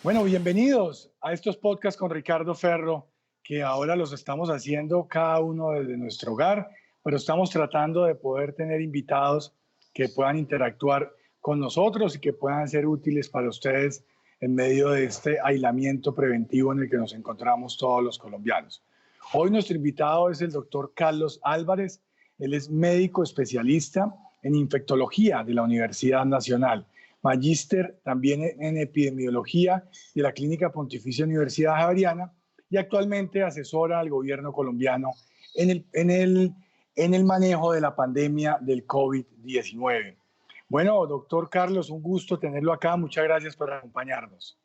Bueno, bienvenidos a estos podcasts con Ricardo Ferro, que ahora los estamos haciendo cada uno desde nuestro hogar, pero estamos tratando de poder tener invitados que puedan interactuar con nosotros y que puedan ser útiles para ustedes en medio de este aislamiento preventivo en el que nos encontramos todos los colombianos. Hoy nuestro invitado es el doctor Carlos Álvarez. Él es médico especialista en infectología de la Universidad Nacional, magíster también en epidemiología de la Clínica Pontificia Universidad Javeriana y actualmente asesora al gobierno colombiano en el manejo de la pandemia del COVID-19. Bueno, doctor Carlos, un gusto tenerlo acá. Muchas gracias por acompañarnos.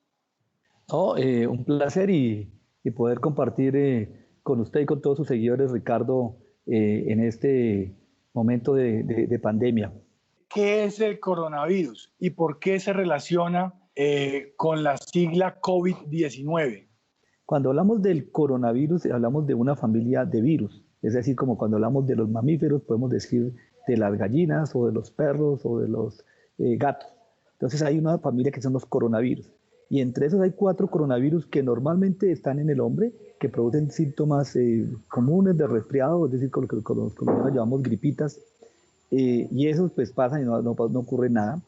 No, un placer y poder compartir con usted y con todos sus seguidores, Ricardo, en este momento de pandemia. ¿Qué es el coronavirus y por qué se relaciona con la sigla COVID-19? Cuando hablamos del coronavirus, hablamos de una familia de virus. Es decir, como cuando hablamos de los mamíferos, podemos decir de las gallinas o de los perros o de los gatos. Entonces hay una familia que son los coronavirus. Y entre esos hay 4 coronavirus que normalmente están en el hombre, que producen síntomas comunes de resfriado, es decir, con lo que los colombianos llamamos gripitas. Y esos pues pasan y no ocurre nada.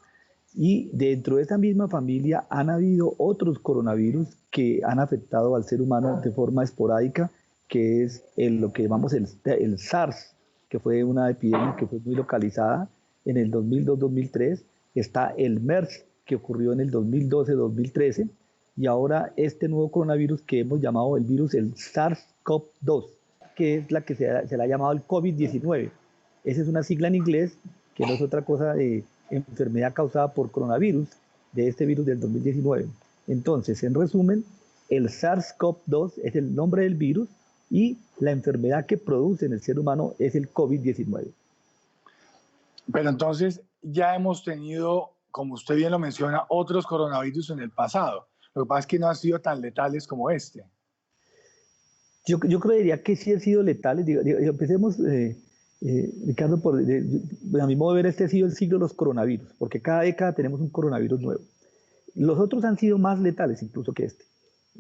Y dentro de esa misma familia han habido otros coronavirus que han afectado al ser humano de forma esporádica, que es lo que llamamos el SARS, que fue una epidemia que fue muy localizada en el 2002-2003. Está el MERS, que ocurrió en el 2012-2013. Y ahora este nuevo coronavirus que hemos llamado el virus, el SARS-CoV-2, que es la que se le ha llamado el COVID-19. Esa es una sigla en inglés que no es otra cosa de enfermedad causada por coronavirus, de este virus del 2019. Entonces, en resumen, el SARS-CoV-2 es el nombre del virus y la enfermedad que produce en el ser humano es el COVID-19. Pero entonces ya hemos tenido, como usted bien lo menciona, otros coronavirus en el pasado. Lo que pasa es que no han sido tan letales como este. Yo creería que sí han sido letales. Empecemos, Ricardo, a mi modo de ver, este ha sido el siglo de los coronavirus, porque cada década tenemos un coronavirus nuevo. Los otros han sido más letales incluso que este.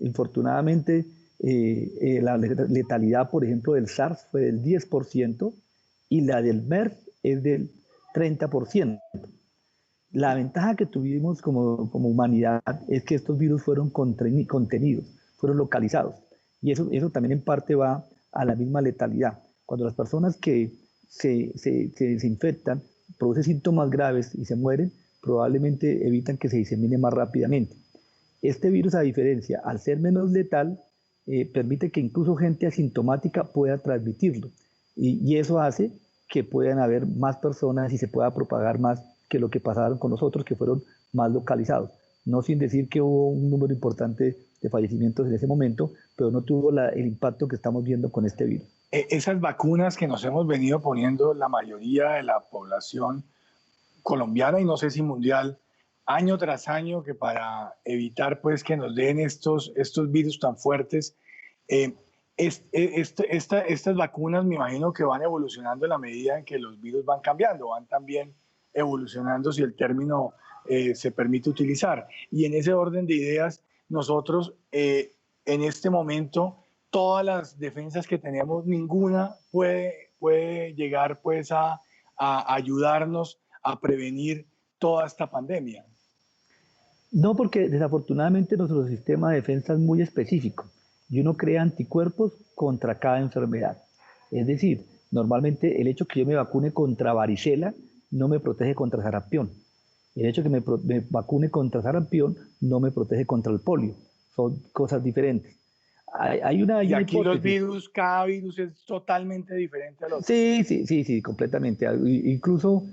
Infortunadamente, la letalidad, por ejemplo, del SARS fue del 10% y la del MERS es del 30%. La ventaja que tuvimos como humanidad es que estos virus fueron contenidos, fueron localizados. Y eso también en parte va a la misma letalidad. Cuando las personas que se infectan producen síntomas graves y se mueren, probablemente evitan que se disemine más rápidamente. Este virus, a diferencia, al ser menos letal, permite que incluso gente asintomática pueda transmitirlo. Y eso hace que puedan haber más personas y se pueda propagar más que lo que pasaron con nosotros, que fueron más localizados. No sin decir que hubo un número importante de fallecimientos en ese momento, pero no tuvo el impacto que estamos viendo con este virus. Esas vacunas que nos hemos venido poniendo la mayoría de la población colombiana y no sé si mundial, año tras año, que para evitar pues que nos den estos virus tan fuertes, estas vacunas me imagino que van evolucionando en la medida en que los virus van cambiando, van también evolucionando si el término se permite utilizar. Y en ese orden de ideas, nosotros en este momento, todas las defensas que tenemos, ninguna puede llegar pues a ayudarnos a prevenir toda esta pandemia. No, porque desafortunadamente nuestro sistema de defensa es muy específico y uno crea anticuerpos contra cada enfermedad. Es decir, normalmente el hecho que yo me vacune contra varicela no me protege contra sarampión. El hecho que me vacune contra sarampión no me protege contra el polio. Son cosas diferentes. Hay una aquí hipótesis. Los virus, cada virus es totalmente diferente al otro. Sí, completamente. Incluso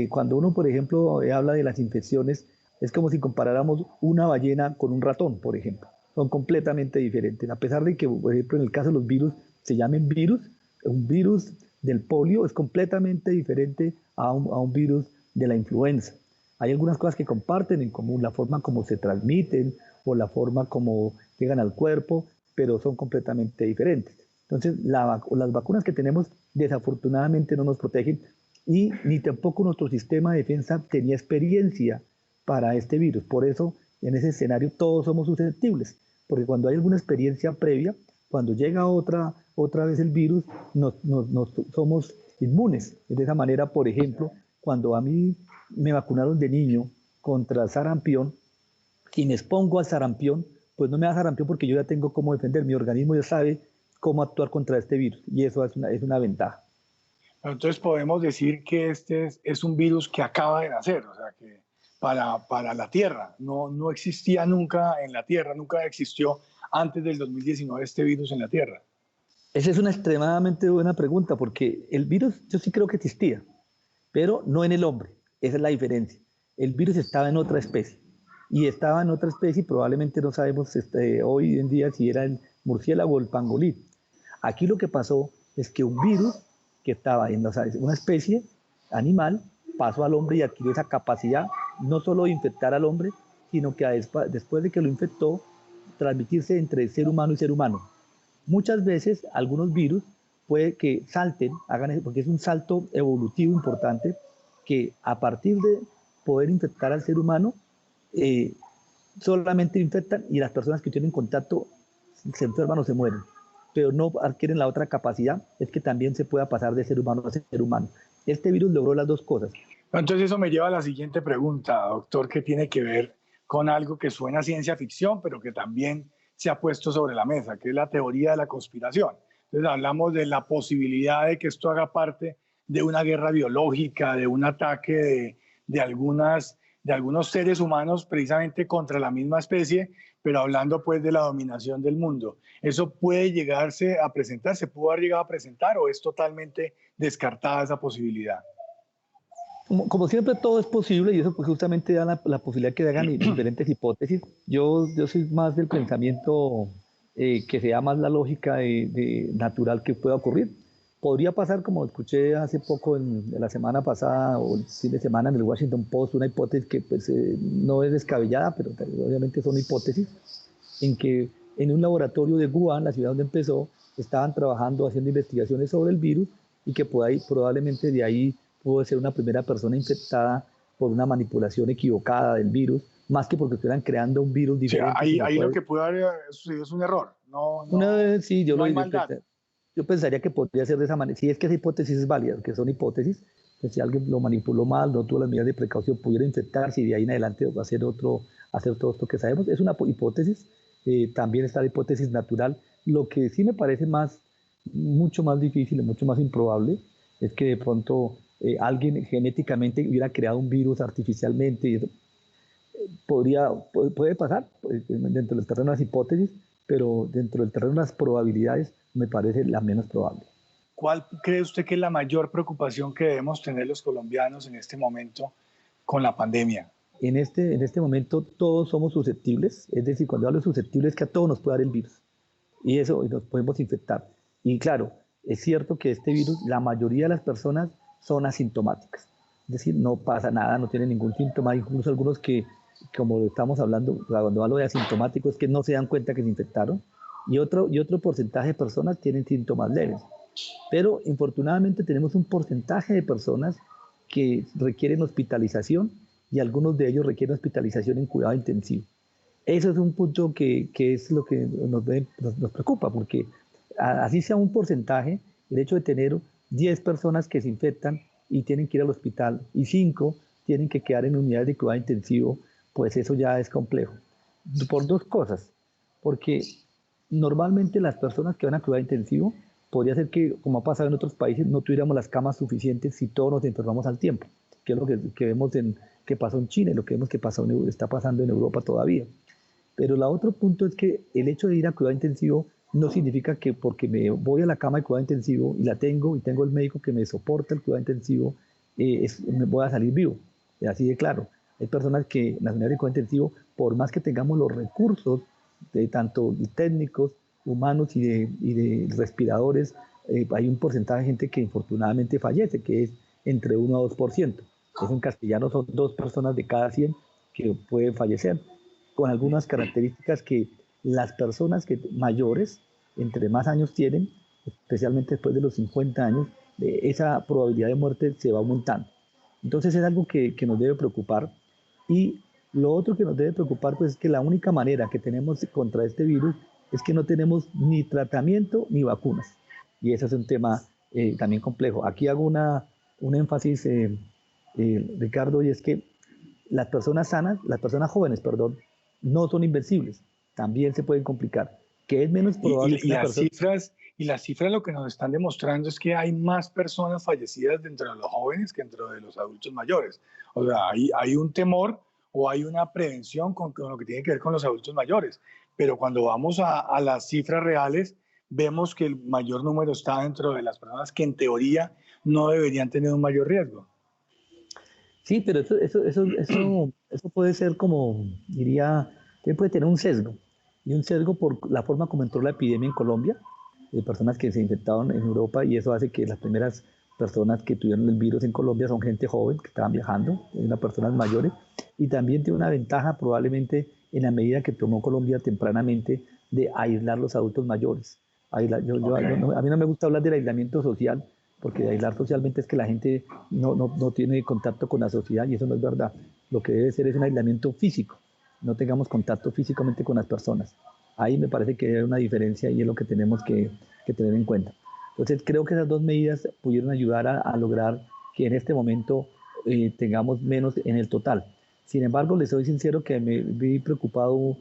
cuando uno, por ejemplo, habla de las infecciones, es como si comparáramos una ballena con un ratón, por ejemplo. Son completamente diferentes. A pesar de que, por ejemplo, en el caso de los virus se llamen virus, un virus del polio es completamente diferente a un virus de la influenza. Hay algunas cosas que comparten en común, la forma como se transmiten o la forma como llegan al cuerpo, pero son completamente diferentes. Entonces, las vacunas que tenemos desafortunadamente no nos protegen y ni tampoco nuestro sistema de defensa tenía experiencia para este virus. Por eso en ese escenario todos somos susceptibles, porque cuando hay alguna experiencia previa, cuando llega otra vez el virus, somos inmunes. De esa manera, por ejemplo, cuando a mí me vacunaron de niño contra sarampión, si me expongo al sarampión, pues no me da sarampión porque yo ya tengo cómo defender, mi organismo ya sabe cómo actuar contra este virus y eso es una ventaja. Entonces podemos decir que este es un virus que acaba de nacer, o sea, que para la Tierra, no existía nunca en la Tierra, nunca existió antes del 2019 este virus en la Tierra. Esa es una extremadamente buena pregunta porque el virus yo sí creo que existía, pero no en el hombre, esa es la diferencia. El virus estaba en otra especie y estaba en otra especie y probablemente no sabemos hoy en día si era el murciélago o el pangolín. Aquí lo que pasó es que un virus que estaba en una especie animal pasó al hombre y adquirió esa capacidad no solo de infectar al hombre, sino que después de que lo infectó, transmitirse entre ser humano y ser humano. Muchas veces algunos virus puede que salten, hagan eso, porque es un salto evolutivo importante, que a partir de poder infectar al ser humano, eh, solamente infectan y las personas que tienen contacto se enferman o se mueren, pero no adquieren la otra capacidad, es que también se pueda pasar de ser humano a ser humano. Este virus logró las dos cosas. Entonces eso me lleva a la siguiente pregunta, doctor, que tiene que ver con algo que suena a ciencia ficción, pero que también se ha puesto sobre la mesa, que es la teoría de la conspiración. Entonces hablamos de la posibilidad de que esto haga parte de una guerra biológica, de un ataque de algunos seres humanos precisamente contra la misma especie, pero hablando pues de la dominación del mundo. ¿Eso puede llegarse a presentar? ¿Se pudo haber llegado a presentar o es totalmente descartada esa posibilidad? Como siempre todo es posible y eso pues justamente da la posibilidad que hagan diferentes hipótesis. Yo soy más del pensamiento que sea más la lógica natural que pueda ocurrir. Podría pasar, como escuché hace poco en la semana pasada o el fin de semana en el Washington Post, una hipótesis que pues, no es descabellada, pero obviamente son hipótesis, en que en un laboratorio de Wuhan, la ciudad donde empezó, estaban trabajando, haciendo investigaciones sobre el virus y que probablemente de ahí pudo ser una primera persona infectada por una manipulación equivocada del virus, más que porque estuvieran creando un virus Sí, diferente. ahí lo que puede haber sucedido es un error, Una vez sí, no hay maldad. yo pensaría que podría ser de esa manera. Si es que esa hipótesis es válida, que son hipótesis, pues si alguien lo manipuló mal, no tuvo las medidas de precaución, pudiera infectarse y de ahí en adelante va a hacer todo esto que sabemos. Es una hipótesis, también está la hipótesis natural. Lo que sí me parece mucho más difícil y mucho más improbable es que de pronto alguien genéticamente hubiera creado un virus artificialmente y eso puede pasar dentro del terreno de las hipótesis, pero dentro del terreno de las probabilidades me parece la menos probable. ¿Cuál cree usted que es la mayor preocupación que debemos tener los colombianos en este momento con la pandemia? En este momento todos somos susceptibles, es decir, cuando hablo de susceptibles es que a todos nos puede dar el virus y eso y nos podemos infectar. Y claro, es cierto que este virus, la mayoría de las personas son asintomáticas, es decir, no pasa nada, no tienen ningún síntoma, incluso algunos que, como estamos hablando, cuando hablo de asintomáticos, es que no se dan cuenta que se infectaron, y otro porcentaje de personas tienen síntomas leves. Pero infortunadamente tenemos un porcentaje de personas que requieren hospitalización y algunos de ellos requieren hospitalización en cuidado intensivo. Eso es un punto que es lo que nos preocupa, porque así sea un porcentaje, el hecho de tener 10 personas que se infectan y tienen que ir al hospital y 5 tienen que quedar en unidades de cuidado intensivo, pues eso ya es complejo. Por dos cosas, porque normalmente las personas que van a cuidado intensivo, podría ser que, como ha pasado en otros países, no tuviéramos las camas suficientes si todos nos enfermamos al tiempo, que es lo que vemos que pasó en China y lo que vemos que está pasando en Europa todavía. Pero el otro punto es que el hecho de ir a cuidado intensivo no significa que porque me voy a la cama de cuidado intensivo y la tengo y tengo el médico que me soporta el cuidado intensivo, me voy a salir vivo. Así de claro. Hay personas que en las unidades de cuidado intensivo, por más que tengamos los recursos de tanto técnicos, humanos y de respiradores, hay un porcentaje de gente que infortunadamente fallece, que es entre 1 a 2%. Eso en castellano son 2 personas de cada 100 que pueden fallecer, con algunas características que las personas mayores, entre más años tienen, especialmente después de los 50 años, esa probabilidad de muerte se va aumentando. Entonces es algo que nos debe preocupar y Lo otro que nos debe preocupar pues, es que la única manera que tenemos contra este virus es que no tenemos ni tratamiento ni vacunas. Y ese es un tema también complejo. Aquí hago un énfasis, Ricardo, y es que las personas sanas, las personas jóvenes, perdón, no son invencibles. También se pueden complicar. Que es menos probable que Y una las persona... cifras, y las cifras lo que nos están demostrando es que hay más personas fallecidas dentro de los jóvenes que dentro de los adultos mayores. O sea, hay un temor o hay una prevención con lo que tiene que ver con los adultos mayores. Pero cuando vamos a las cifras reales, vemos que el mayor número está dentro de las personas que en teoría no deberían tener un mayor riesgo. Sí, pero eso puede ser como, diría, que puede tener un sesgo. Y un sesgo por la forma como entró la epidemia en Colombia, de personas que se infectaron en Europa, y eso hace que las primeras personas que tuvieron el virus en Colombia son gente joven, que estaban viajando, unas personas mayores, y también tiene una ventaja probablemente en la medida que tomó Colombia tempranamente de aislar los adultos mayores. Okay. A mí no me gusta hablar del aislamiento social, porque aislar socialmente es que la gente no tiene contacto con la sociedad y eso no es verdad. Lo que debe ser es un aislamiento físico, no tengamos contacto físicamente con las personas. Ahí me parece que hay una diferencia y es lo que tenemos que tener en cuenta. Entonces creo que esas dos medidas pudieron ayudar a lograr que en este momento tengamos menos en el total. Sin embargo, les soy sincero que me vi preocupado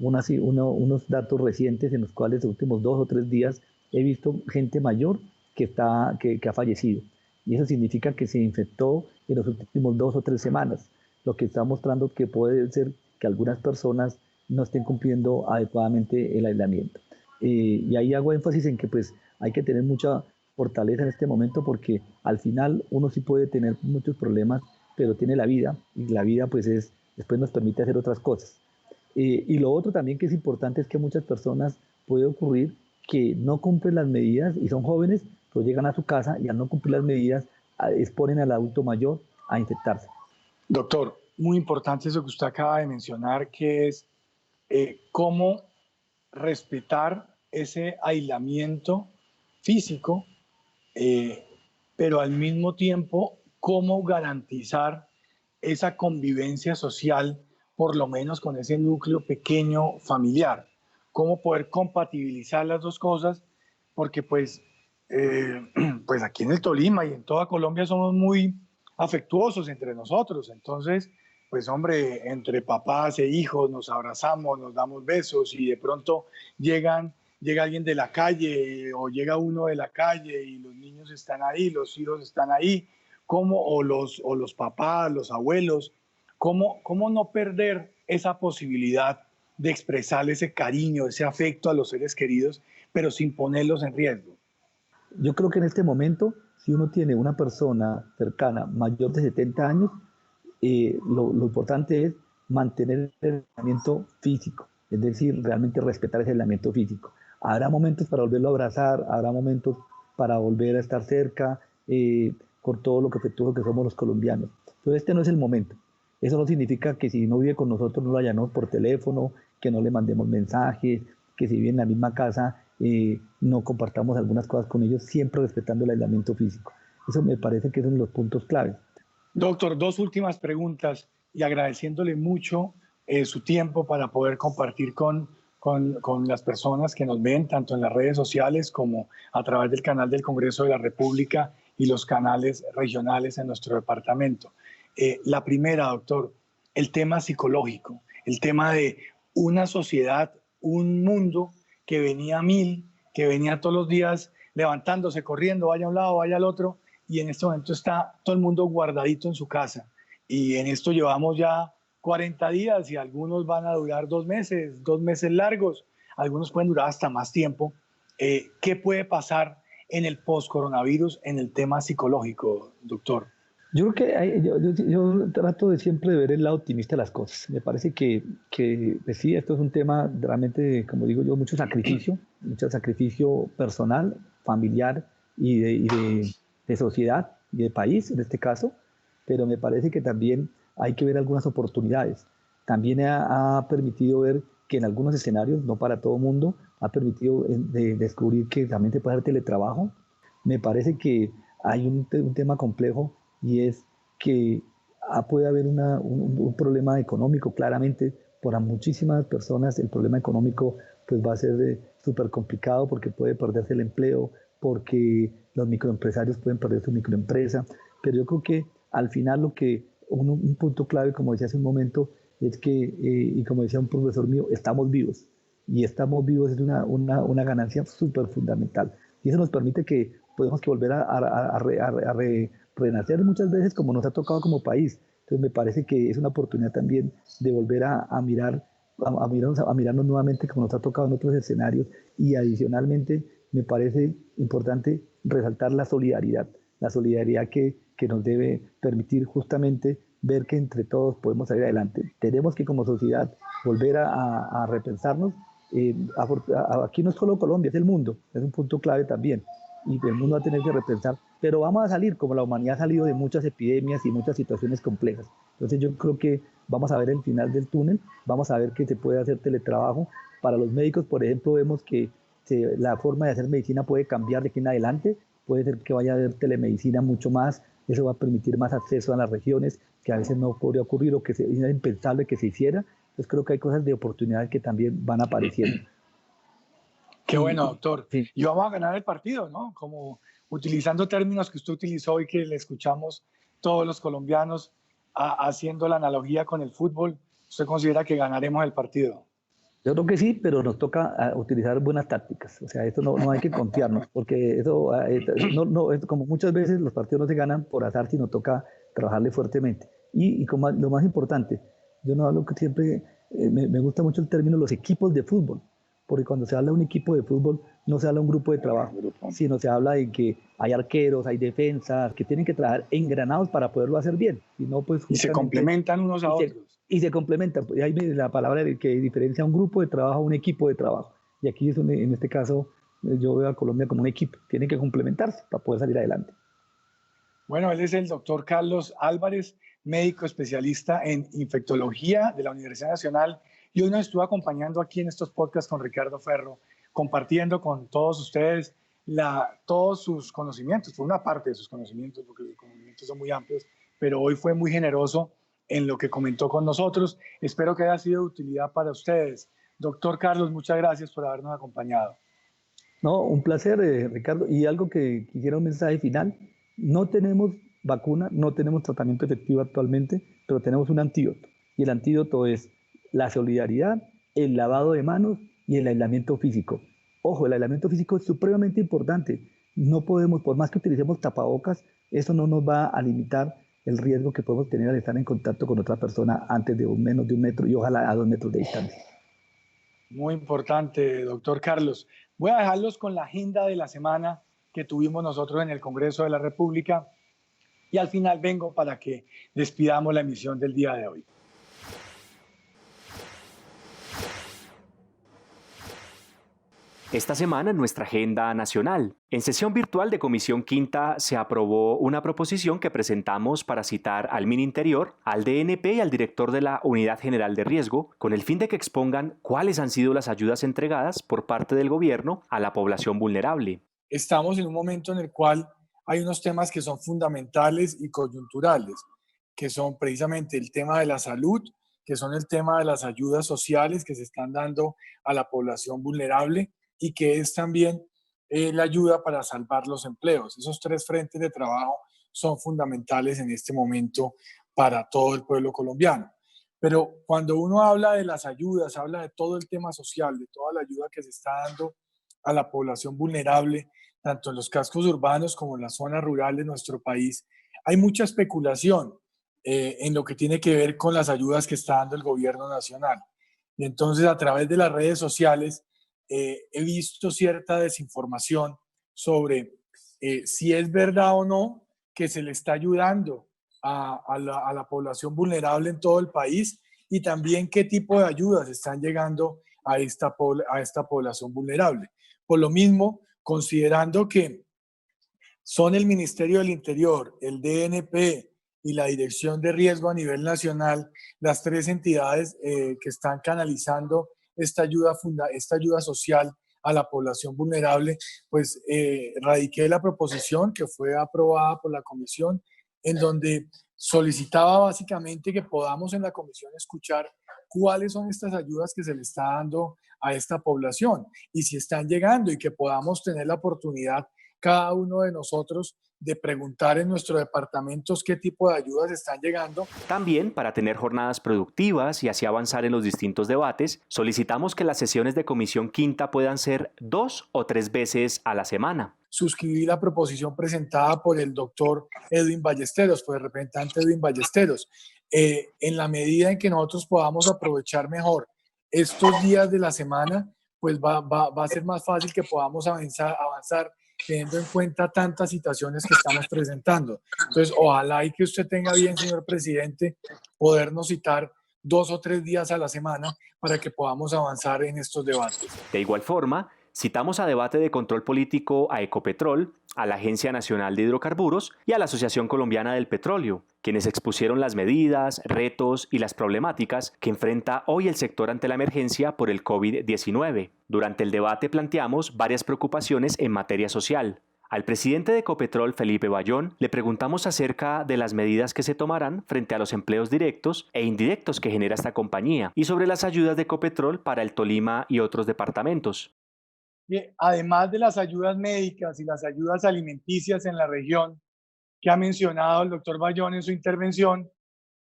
unos datos recientes en los cuales los últimos 2 o 3 días he visto gente mayor que ha fallecido. Y eso significa que se infectó en los últimos 2 o 3 semanas, lo que está mostrando que puede ser que algunas personas no estén cumpliendo adecuadamente el aislamiento. Y ahí hago énfasis en que pues hay que tener mucha fortaleza en este momento porque al final uno sí puede tener muchos problemas, pero tiene la vida y la vida pues después nos permite hacer otras cosas. Y lo otro también que es importante es que muchas personas puede ocurrir que no cumplen las medidas y son jóvenes, pero llegan a su casa y al no cumplir las medidas exponen al adulto mayor a infectarse. Doctor, muy importante eso que usted acaba de mencionar, que es cómo respetar ese aislamiento físico, eh, pero al mismo tiempo, cómo garantizar esa convivencia social, por lo menos con ese núcleo pequeño familiar, cómo poder compatibilizar las dos cosas, porque pues aquí en el Tolima y en toda Colombia somos muy afectuosos entre nosotros, entonces pues hombre, entre papás e hijos nos abrazamos, nos damos besos y de pronto llega alguien de la calle o llega uno de la calle y los niños están ahí, los hijos están ahí, o los papás, los abuelos, cómo no perder esa posibilidad de expresar ese cariño, ese afecto a los seres queridos, pero sin ponerlos en riesgo. Yo creo que en este momento, si uno tiene una persona cercana mayor de 70 años, lo importante es mantener el aislamiento físico, es decir, realmente respetar ese aislamiento físico. Habrá momentos para volverlo a abrazar, habrá momentos para volver a estar cerca, con todo lo que afectuoso que somos los colombianos. Pero este no es el momento. Eso no significa que si no vive con nosotros no lo llamemos por teléfono, que no le mandemos mensajes, que si vive en la misma casa no compartamos algunas cosas con ellos, siempre respetando el aislamiento físico. Eso me parece que son los puntos claves. Doctor, dos últimas preguntas y agradeciéndole mucho su tiempo para poder compartir con las personas que nos ven, tanto en las redes sociales como a través del canal del Congreso de la República y los canales regionales en nuestro departamento. La primera, doctor, el tema psicológico, el tema de una sociedad, un mundo que venía a mil, que venía todos los días levantándose, corriendo, vaya a un lado, vaya al otro, y en este momento está todo el mundo guardadito en su casa. Y en esto llevamos ya 40 días y algunos van a durar 2 meses, 2 meses largos, algunos pueden durar hasta más tiempo. ¿Qué puede pasar en el post-coronavirus en el tema psicológico, doctor? Yo creo que yo trato de siempre de ver el lado optimista de las cosas. Me parece que pues sí, esto es un tema realmente, como digo yo, mucho sacrificio personal, familiar de sociedad y de país en este caso, pero me parece que también hay que ver algunas oportunidades. También ha permitido ver que en algunos escenarios, no para todo mundo, ha permitido descubrir que también se puede hacer teletrabajo. Me parece que hay un tema complejo y es que puede haber un problema económico, claramente, para muchísimas personas el problema económico pues va a ser súper complicado porque puede perderse el empleo, porque los microempresarios pueden perder su microempresa, pero yo creo que al final un punto clave, como decía hace un momento, es que, y como decía un profesor mío, estamos vivos, y estamos vivos es una ganancia súper fundamental, y eso nos permite que podemos que volver renacer muchas veces como nos ha tocado como país. Entonces me parece que es una oportunidad también de volver a mirarnos nuevamente como nos ha tocado en otros escenarios, y adicionalmente me parece importante resaltar la solidaridad que nos debe permitir justamente ver que entre todos podemos salir adelante. Tenemos que como sociedad volver a repensarnos. Aquí no es solo Colombia, es el mundo, es un punto clave también, y el mundo va a tener que repensar, pero vamos a salir como la humanidad ha salido de muchas epidemias y muchas situaciones complejas. Entonces yo creo que vamos a ver el final del túnel, vamos a ver que se puede hacer teletrabajo. Para los médicos, por ejemplo, vemos que la forma de hacer medicina puede cambiar de aquí en adelante, puede ser que vaya a haber telemedicina mucho más, eso va a permitir más acceso a las regiones que a veces no podría ocurrir o que es impensable que se hiciera. Entonces creo que hay cosas de oportunidad que también van apareciendo. Qué bueno, doctor. Sí. Y vamos a ganar el partido, ¿no? Como utilizando términos que usted utilizó y que le escuchamos todos los colombianos haciendo la analogía con el fútbol, ¿usted considera que ganaremos el partido? Yo creo que sí, pero nos toca utilizar buenas tácticas. O sea, esto no hay que confiarnos, porque eso, como muchas veces los partidos no se ganan por azar, sino toca trabajarle fuertemente. Y como lo más importante, yo no hablo que siempre, me gusta mucho el término los equipos de fútbol, porque cuando se habla de un equipo de fútbol, no se habla de un grupo de trabajo, sino se habla de que hay arqueros, hay defensas, que tienen que trabajar engranados para poderlo hacer bien. Y no, pues, y se complementan unos a otros. Y se complementan. Y ahí la palabra que diferencia un grupo de trabajo a un equipo de trabajo. Y aquí es donde, en este caso, yo veo a Colombia como un equipo. Tienen que complementarse para poder salir adelante. Bueno, él es el doctor Carlos Álvarez, médico especialista en infectología de la Universidad Nacional, y hoy nos estuvo acompañando aquí en estos podcasts con Ricardo Ferro, compartiendo con todos ustedes todos sus conocimientos, por una parte de sus conocimientos, porque los conocimientos son muy amplios, pero hoy fue muy generoso en lo que comentó con nosotros. Espero que haya sido de utilidad para ustedes. Doctor Carlos, muchas gracias por habernos acompañado. No, un placer, Ricardo. Y algo que quisiera un mensaje final. No tenemos vacuna, no tenemos tratamiento efectivo actualmente, pero tenemos un antídoto. Y el antídoto es la solidaridad, el lavado de manos y el aislamiento físico. Ojo, el aislamiento físico es supremamente importante. No podemos, por más que utilicemos tapabocas, eso no nos va a limitar el riesgo que podemos tener al estar en contacto con otra persona antes de menos de 1 metro y ojalá a 2 metros de distancia. Muy importante, doctor Carlos. Voy a dejarlos con la agenda de la semana que tuvimos nosotros en el Congreso de la República y al final vengo para que despidamos la emisión del día de hoy. Esta semana en nuestra agenda nacional, en sesión virtual de Comisión Quinta se aprobó una proposición que presentamos para citar al Mininterior, al DNP y al director de la Unidad General de Riesgo, con el fin de que expongan cuáles han sido las ayudas entregadas por parte del gobierno a la población vulnerable. Estamos en un momento en el cual hay unos temas que son fundamentales y coyunturales, que son precisamente el tema de la salud, que son el tema de las ayudas sociales que se están dando a la población vulnerable, y que es también la ayuda para salvar los empleos. Esos tres frentes de trabajo son fundamentales en este momento para todo el pueblo colombiano. Pero cuando uno habla de las ayudas, habla de todo el tema social, de toda la ayuda que se está dando a la población vulnerable, tanto en los cascos urbanos como en las zonas rurales de nuestro país, hay mucha especulación en lo que tiene que ver con las ayudas que está dando el gobierno nacional. Y entonces, a través de las redes sociales, he visto cierta desinformación sobre si es verdad o no que se le está ayudando a la población vulnerable en todo el país, y también qué tipo de ayudas están llegando a esta población vulnerable. Por lo mismo, considerando que son el Ministerio del Interior, el DNP y la Dirección de Riesgo a nivel nacional las tres entidades que están canalizando esta ayuda social a la población vulnerable, pues radiqué la proposición que fue aprobada por la comisión en donde solicitaba básicamente que podamos en la comisión escuchar cuáles son estas ayudas que se le está dando a esta población y si están llegando, y que podamos tener la oportunidad cada uno de nosotros de preguntar en nuestros departamentos qué tipo de ayudas están llegando. También, para tener jornadas productivas y así avanzar en los distintos debates, solicitamos que las sesiones de Comisión Quinta puedan ser 2 o 3 veces a la semana. Suscribí la proposición presentada por el doctor Edwin Ballesteros, por el representante Edwin Ballesteros. En la medida en que nosotros podamos aprovechar mejor estos días de la semana, pues va a ser más fácil que podamos avanzar teniendo en cuenta tantas situaciones que estamos presentando. Entonces, ojalá y que usted tenga bien, señor presidente, podernos citar 2 o 3 días a la semana para que podamos avanzar en estos debates. De igual forma, citamos a debate de control político a Ecopetrol, a la Agencia Nacional de Hidrocarburos y a la Asociación Colombiana del Petróleo, quienes expusieron las medidas, retos y las problemáticas que enfrenta hoy el sector ante la emergencia por el COVID-19. Durante el debate planteamos varias preocupaciones en materia social. Al presidente de Ecopetrol, Felipe Bayón, le preguntamos acerca de las medidas que se tomarán frente a los empleos directos e indirectos que genera esta compañía y sobre las ayudas de Ecopetrol para el Tolima y otros departamentos. Además de las ayudas médicas y las ayudas alimenticias en la región que ha mencionado el doctor Bayón en su intervención,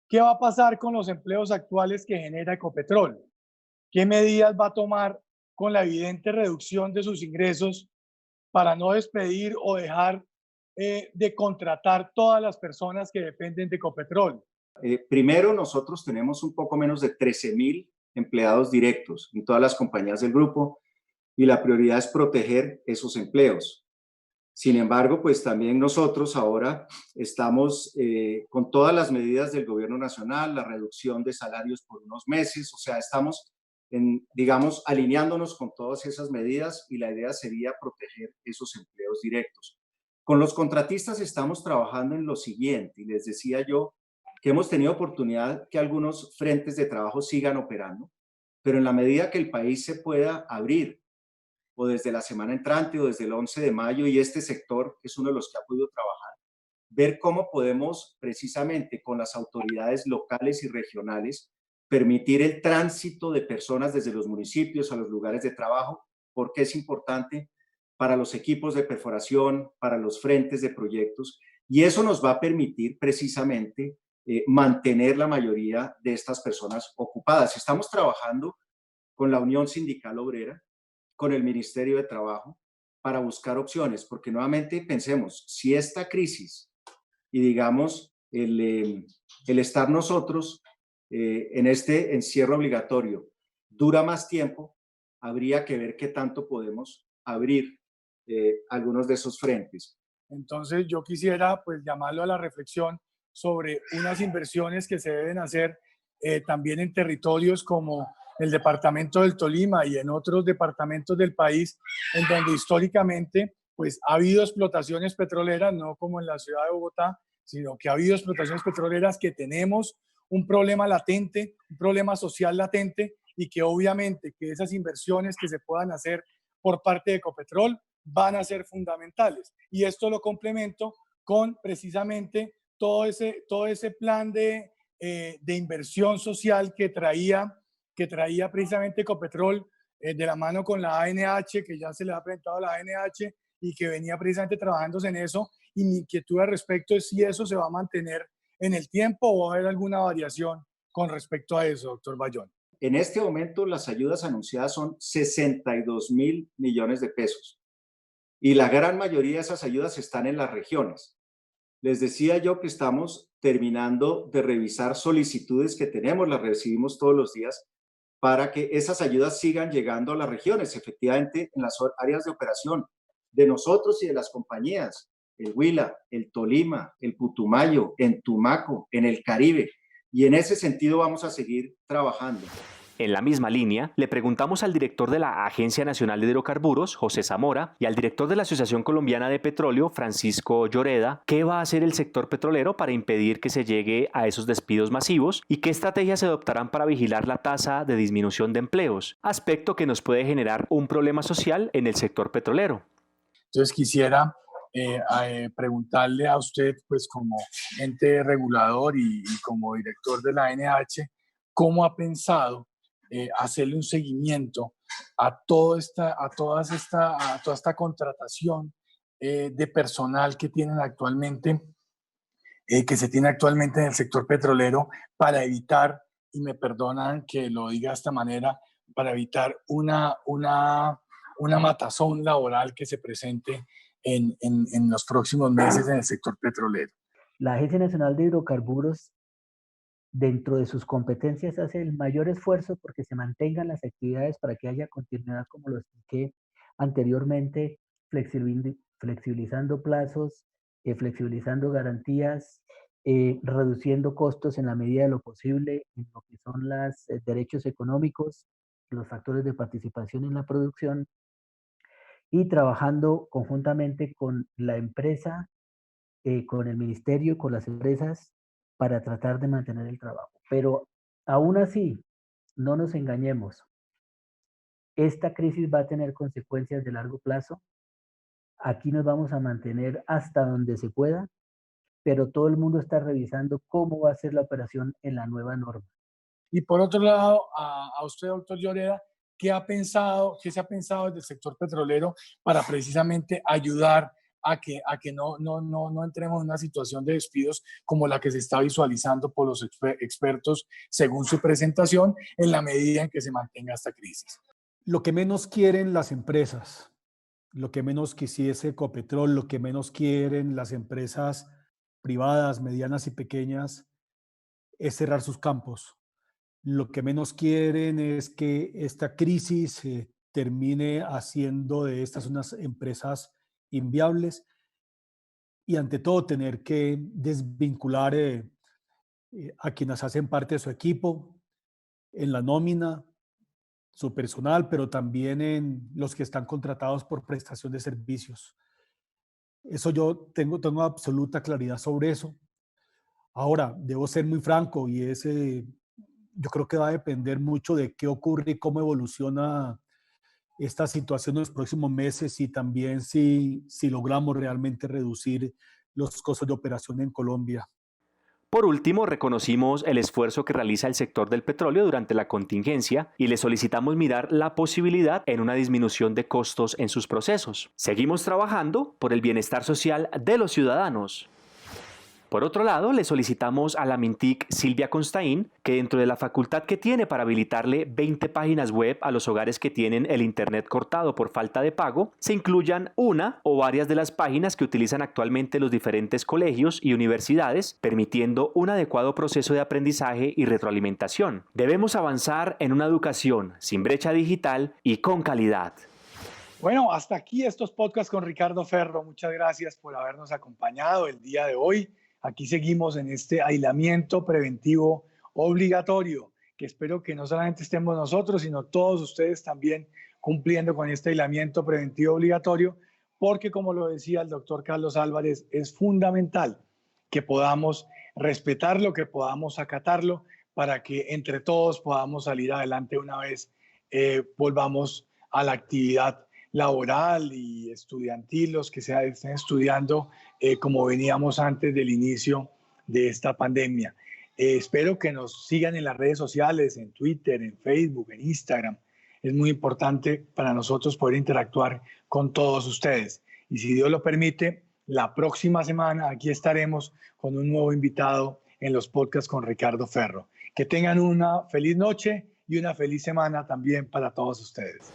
¿qué va a pasar con los empleos actuales que genera Ecopetrol? ¿Qué medidas va a tomar con la evidente reducción de sus ingresos para no despedir o dejar de contratar todas las personas que dependen de Ecopetrol? Primero, nosotros tenemos un poco menos de 13.000 empleados directos en todas las compañías del grupo y la prioridad es proteger esos empleos. Sin embargo, pues también nosotros ahora estamos con todas las medidas del gobierno nacional, la reducción de salarios por unos meses, o sea, estamos, digamos, alineándonos con todas esas medidas y la idea sería proteger esos empleos directos. Con los contratistas estamos trabajando en lo siguiente, y les decía yo que hemos tenido oportunidad que algunos frentes de trabajo sigan operando, pero en la medida que el país se pueda abrir, o desde la semana entrante o desde el 11 de mayo, y este sector es uno de los que ha podido trabajar, ver cómo podemos precisamente con las autoridades locales y regionales permitir el tránsito de personas desde los municipios a los lugares de trabajo, porque es importante para los equipos de perforación, para los frentes de proyectos, y eso nos va a permitir precisamente mantener la mayoría de estas personas ocupadas. Estamos trabajando con la Unión Sindical Obrera, con el Ministerio de Trabajo, para buscar opciones, porque nuevamente pensemos, si esta crisis y digamos el estar nosotros en este encierro obligatorio dura más tiempo, habría que ver qué tanto podemos abrir algunos de esos frentes. Entonces yo quisiera pues llamarlo a la reflexión sobre unas inversiones que se deben hacer también en territorios como el departamento del Tolima y en otros departamentos del país, en donde históricamente pues ha habido explotaciones petroleras, no como en la ciudad de Bogotá, sino que ha habido explotaciones petroleras, que tenemos un problema latente, un problema social latente, y que obviamente que esas inversiones que se puedan hacer por parte de Ecopetrol van a ser fundamentales. Y esto lo complemento con precisamente todo ese plan de inversión social que traía precisamente Ecopetrol de la mano con la ANH, que ya se le ha presentado a la ANH y que venía precisamente trabajándose en eso. Y mi inquietud al respecto es si eso se va a mantener en el tiempo o va a haber alguna variación con respecto a eso, doctor Bayón. En este momento las ayudas anunciadas son 62.000 millones de pesos y la gran mayoría de esas ayudas están en las regiones. Les decía yo que estamos terminando de revisar solicitudes que tenemos, las recibimos todos los días, para que esas ayudas sigan llegando a las regiones, efectivamente en las áreas de operación de nosotros y de las compañías, el Huila, el Tolima, el Putumayo, en Tumaco, en el Caribe, y en ese sentido vamos a seguir trabajando. En la misma línea, le preguntamos al director de la Agencia Nacional de Hidrocarburos, José Zamora, y al director de la Asociación Colombiana de Petróleo, Francisco Lloreda, qué va a hacer el sector petrolero para impedir que se llegue a esos despidos masivos y qué estrategias se adoptarán para vigilar la tasa de disminución de empleos, aspecto que nos puede generar un problema social en el sector petrolero. Entonces quisiera preguntarle a usted, pues como ente regulador y como director de la NH, ¿cómo ha pensado hacerle un seguimiento a toda esta contratación de personal que tienen actualmente, que se tiene actualmente en el sector petrolero para evitar, y me perdonan que lo diga de esta manera, para evitar una matazón laboral que se presente en los próximos meses en el sector petrolero? La Agencia Nacional de Hidrocarburos, dentro de sus competencias, hace el mayor esfuerzo porque se mantengan las actividades para que haya continuidad, como lo expliqué anteriormente, flexibilizando plazos, flexibilizando garantías, reduciendo costos en la medida de lo posible en lo que son los derechos económicos, los factores de participación en la producción, y trabajando conjuntamente con la empresa, con el ministerio y con las empresas para tratar de mantener el trabajo. Pero aún así, no nos engañemos, esta crisis va a tener consecuencias de largo plazo. Aquí nos vamos a mantener hasta donde se pueda, pero todo el mundo está revisando cómo va a ser la operación en la nueva norma. Y por otro lado, a usted, doctor Lloreda, qué se ha pensado desde el sector petrolero para precisamente ayudar a que no entremos en una situación de despidos como la que se está visualizando por los expertos según su presentación, en la medida en que se mantenga esta crisis? Lo que menos quieren las empresas, lo que menos quisiese Ecopetrol, lo que menos quieren las empresas privadas, medianas y pequeñas, es cerrar sus campos. Lo que menos quieren es que esta crisis termine haciendo de estas unas empresas inviables y ante todo tener que desvincular a quienes hacen parte de su equipo en la nómina, su personal, pero también en los que están contratados por prestación de servicios. Eso yo tengo absoluta claridad sobre eso. Ahora, debo ser muy franco y yo creo que va a depender mucho de qué ocurre y cómo evoluciona esta situación en los próximos meses y también si logramos realmente reducir los costos de operación en Colombia. Por último, reconocimos el esfuerzo que realiza el sector del petróleo durante la contingencia y le solicitamos mirar la posibilidad en una disminución de costos en sus procesos. Seguimos trabajando por el bienestar social de los ciudadanos. Por otro lado, le solicitamos a la Mintic Silvia Constaín que dentro de la facultad que tiene para habilitarle 20 páginas web a los hogares que tienen el internet cortado por falta de pago, se incluyan una o varias de las páginas que utilizan actualmente los diferentes colegios y universidades, permitiendo un adecuado proceso de aprendizaje y retroalimentación. Debemos avanzar en una educación sin brecha digital y con calidad. Bueno, hasta aquí estos podcasts con Ricardo Ferro. Muchas gracias por habernos acompañado el día de hoy. Aquí seguimos en este aislamiento preventivo obligatorio, que espero que no solamente estemos nosotros, sino todos ustedes también cumpliendo con este aislamiento preventivo obligatorio, porque como lo decía el doctor Carlos Álvarez, es fundamental que podamos respetarlo, que podamos acatarlo, para que entre todos podamos salir adelante una vez volvamos a la actividad laboral y estudiantil, los que estén estudiando como veníamos antes del inicio de esta pandemia. Espero que nos sigan en las redes sociales, en Twitter, en Facebook, en Instagram. Es muy importante para nosotros poder interactuar con todos ustedes. Y si Dios lo permite, la próxima semana aquí estaremos con un nuevo invitado en los podcasts con Ricardo Ferro. Que tengan una feliz noche y una feliz semana también para todos ustedes.